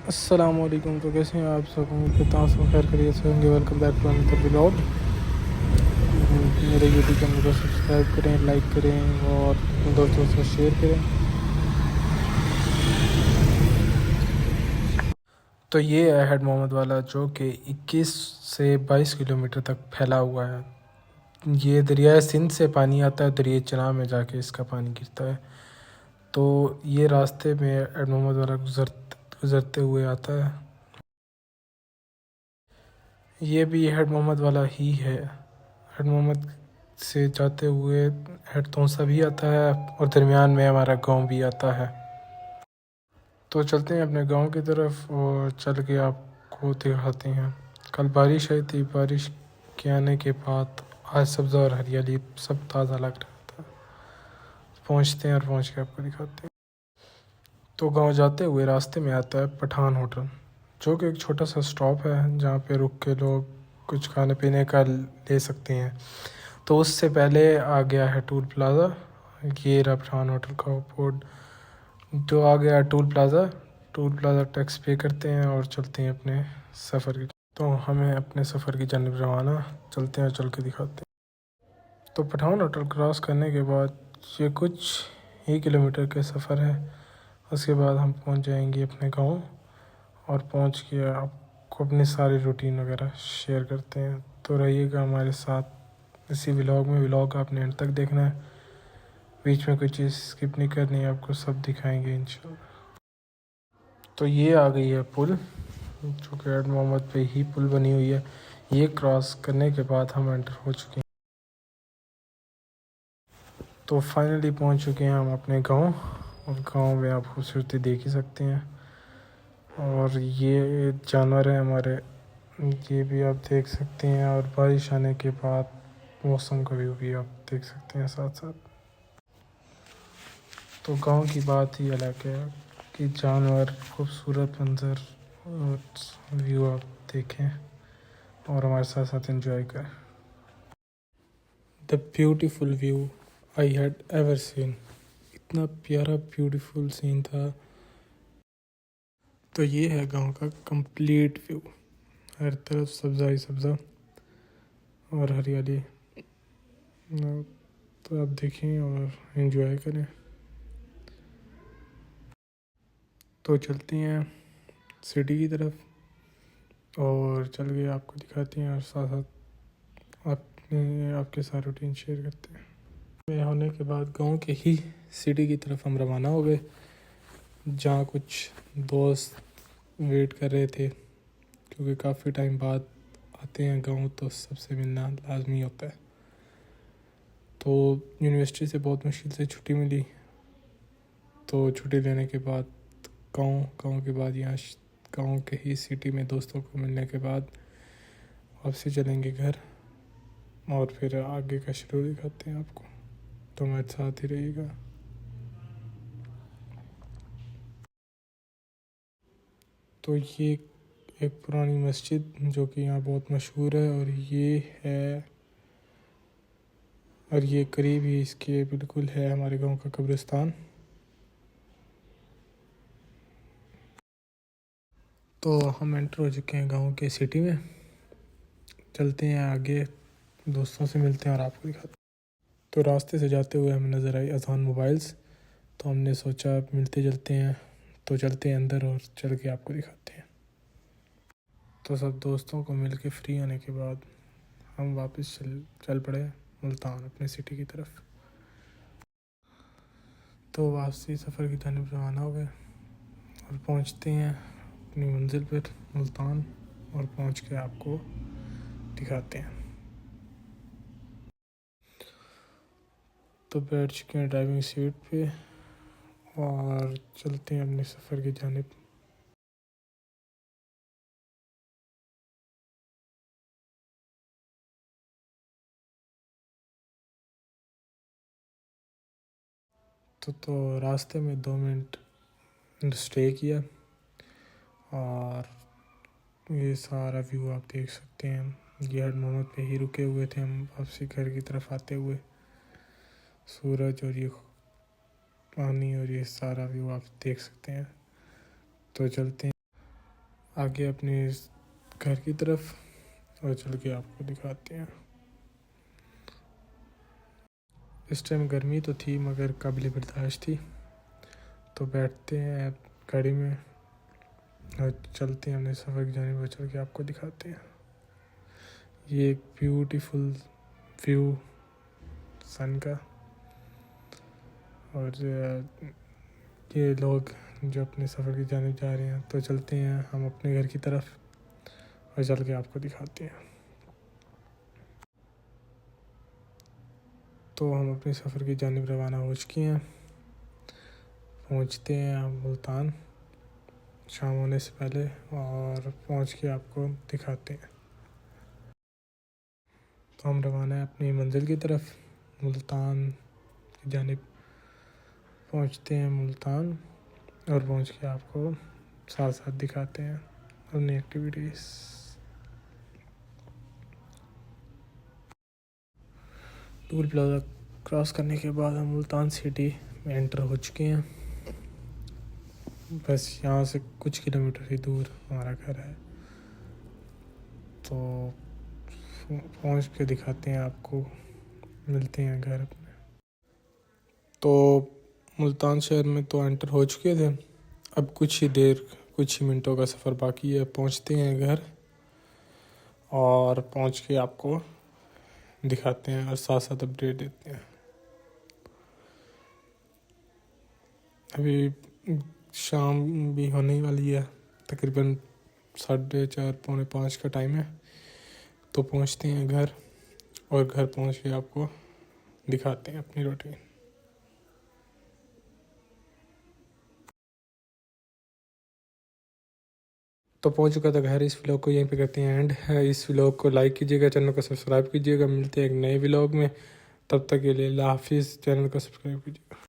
अस्सलाम वालेकुम। तो कैसे हैं आप सब? उम्मीद करता हूँ सब खैर खैरियत से होंगे। Welcome back to another vlog. मेरे यूट्यूब चैनल को सब्सक्राइब करें, लाइक करें और अपने दोस्तों से शेयर करें। तो ये है हेड मोहम्मद वाला, जो कि 21 से 22 किलोमीटर तक फैला हुआ है। ये दरिया सिंध से पानी आता है, दरिया चनाब में जाके इसका पानी गिरता है। तो ये रास्ते में हेड मोहम्मद वाला गुज़रते हुए आता है। ये भी हेड मोहम्मद वाला ही है। हेड मोहम्मद से जाते हुए हेड तौसा भी आता है और दरमियान में हमारा गांव भी आता है। तो चलते हैं अपने गांव की तरफ और चल के आपको दिखाते हैं। कल बारिश आई थी, बारिश के आने के बाद आज सब्ज़ा और हरियाली सब ताज़ा लग रहा था। पहुंचते हैं और पहुंच के आपको दिखाते हैं। तो गांव जाते हुए रास्ते में आता है पठान होटल, जो कि एक छोटा सा स्टॉप है जहाँ पे रुक के लोग कुछ खाने पीने का ले सकते हैं। तो उससे पहले आ गया है टूल प्लाज़ा। ये रहा पठान होटल का बोर्ड, जो आ गया tool plaza. Tool plaza tax पे करते हैं और चलते हैं अपने सफ़र की। तो हमें अपने सफ़र की जानब रवाना चलते हैं और चल के दिखाते हैं। तो पठान होटल क्रॉस करने के बाद ये कुछ ही किलोमीटर का सफ़र है। उसके बाद हम पहुंच जाएंगे अपने गांव और पहुंच के आपको अपनी सारी रूटीन वगैरह शेयर करते हैं। तो रहिएगा हमारे साथ इसी व्लॉग में। व्लॉग आपने एंड तक देखना है, बीच में कोई चीज़ स्किप नहीं करनी है, आपको सब दिखाएंगे इंशाल्लाह। तो ये आ गई है पुल, जो कि हेड मोहम्मद पे ही पुल बनी हुई है। ये क्रॉस करने के बाद हम एंटर हो चुके हैं। तो फाइनली पहुंच चुके हैं हम अपने गांव, और गांव में आप खूबसूरती देख ही सकते हैं। और ये जानवर है हमारे, ये भी आप देख सकते हैं। और बारिश आने के बाद मौसम का व्यू भी आप देख सकते हैं साथ साथ। तो गांव की बात ही अलग है कि जानवर, खूबसूरत मंजर और व्यू आप देखें और हमारे साथ साथ एंजॉय करें। The beautiful view I had ever seen. इतना प्यारा ब्यूटीफुल सीन था। तो ये है गांव का कंप्लीट व्यू, हर तरफ सब्ज़ा ही सब्ज़ा और हरियाली। तो आप देखें और एंजॉय करें। तो चलते हैं सिटी की तरफ और चल के आपको दिखाते हैं और साथ साथ आपके साथ रूटीन शेयर करते हैं। में होने के बाद गांव के ही सिटी की तरफ हम रवाना हो गए, जहाँ कुछ दोस्त वेट कर रहे थे, क्योंकि काफ़ी टाइम बाद आते हैं गांव तो सबसे मिलना लाजमी होता है। तो यूनिवर्सिटी से बहुत मुश्किल से छुट्टी मिली, तो छुट्टी लेने के बाद गांव के बाद यहाँ गांव के ही सिटी में दोस्तों को मिलने के बाद वापसी चलेंगे घर, और फिर आगे का शेड्यूल दिखाते हैं आपको। तो मेरे साथ ही रहिएगा। तो ये एक पुरानी मस्जिद जो कि यहाँ बहुत मशहूर है, और ये करीब ही इसके बिल्कुल है हमारे गांव का कब्रिस्तान। तो हम एंटर हो चुके हैं गांव के सिटी में। चलते हैं आगे, दोस्तों से मिलते हैं और आपको दिखाते हैं। तो रास्ते से जाते हुए हमें नज़र आई अजान मोबाइल्स, तो हमने सोचा मिलते चलते हैं। तो चलते हैं अंदर और चल के आपको दिखाते हैं। तो सब दोस्तों को मिल के फ्री होने के बाद हम वापस चल पड़े मुल्तान, अपने सिटी की तरफ। तो वापसी सफ़र की जानिब रवाना हो गए और पहुंचते हैं अपनी मंजिल पर मुल्तान, और पहुंच के आपको दिखाते हैं। तो बैठ चुके हैं ड्राइविंग सीट पे और चलते हैं अपने सफ़र की जानिब। तो रास्ते में 2 मिनट स्टे किया, और ये सारा व्यू आप देख सकते हैं। ये हेड मोहम्मद पे ही रुके हुए थे हम वापसी घर की तरफ आते हुए। सूरज और ये पानी और ये सारा व्यू आप देख सकते हैं। तो चलते हैं। आगे अपने घर की तरफ और चल के आपको दिखाते हैं। इस टाइम गर्मी तो थी मगर काबिल बर्दाश्त थी। तो बैठते हैं गाड़ी में और चलते हैं अपने सफ़र की जानिब और चल के आपको दिखाते हैं। ये एक ब्यूटीफुल व्यू सन का, और ये लोग जो अपने सफ़र की जानिब जा रहे हैं। तो चलते हैं हम अपने घर की तरफ और चल के आपको दिखाते हैं। तो हम अपने सफ़र की जानिब रवाना हो चुके हैं। पहुंचते हैं हम मुल्तान शाम होने से पहले, और पहुंच के आपको दिखाते हैं। तो हम रवाना है अपनी मंजिल की तरफ, मुल्तान की जानिब पहुंचते हैं मुल्तान, और पहुंच के आपको साथ साथ दिखाते हैं अपनी एक्टिविटीज़। टोल प्लाजा क्रॉस करने के बाद हम मुल्तान सिटी में एंटर हो चुके हैं। बस यहाँ से कुछ किलोमीटर ही दूर हमारा घर है। तो पहुँच के दिखाते हैं आपको, मिलते हैं घर अपने। तो मुल्तान शहर में तो एंटर हो चुके थे। अब कुछ ही मिनटों का सफ़र बाकी है। पहुँचते हैं घर और पहुँच के आपको दिखाते हैं और साथ साथ अपडेट देते हैं। अभी शाम भी होने वाली है, तकरीबन 4:30 पौने 5 का टाइम है। तो पहुँचते हैं घर, और घर पहुँच के आपको दिखाते हैं अपनी रूटीन। तो पहुँच चुका था घर। इस व्लॉग को यहीं पे करते हैं एंड। इस व्लॉग को लाइक कीजिएगा, चैनल को सब्सक्राइब कीजिएगा। मिलते हैं एक नए व्लॉग में, तब तक के लिए अल्लाह हाफिज़। चैनल को सब्सक्राइब कीजिएगा।